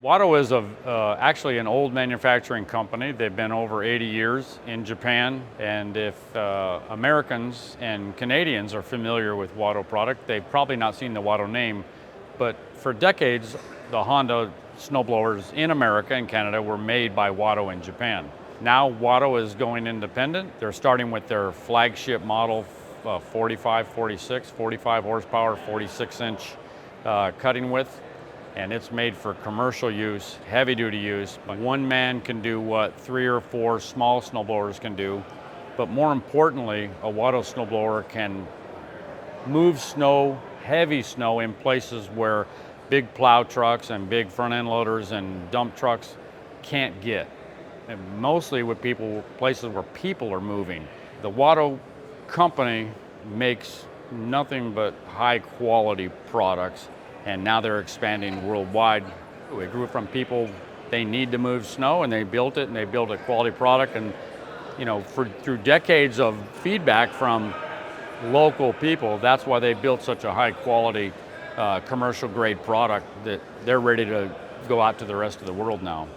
Wado is actually an old manufacturing company. They've been over 80 years in Japan, and if Americans and Canadians are familiar with Wado product, they've probably not seen the Wado name, but for decades, the Honda snowblowers in America and Canada were made by Wado in Japan. Now Wado is going independent. They're starting with their flagship model, 45, 46, 45 horsepower, 46-inch cutting width. And it's made for commercial use, heavy duty use. One man can do what 3 or 4 small snowblowers can do, but more importantly, a Wado snowblower can move snow, heavy snow, in places where big plow trucks and big front end loaders and dump trucks can't get. And mostly with places where people are moving. The Wado company makes nothing but high quality products, and now they're expanding worldwide. It grew from people, they need to move snow, and they built it, and they built a quality product. And through decades of feedback from local people, that's why they built such a high quality commercial grade product that they're ready to go out to the rest of the world now.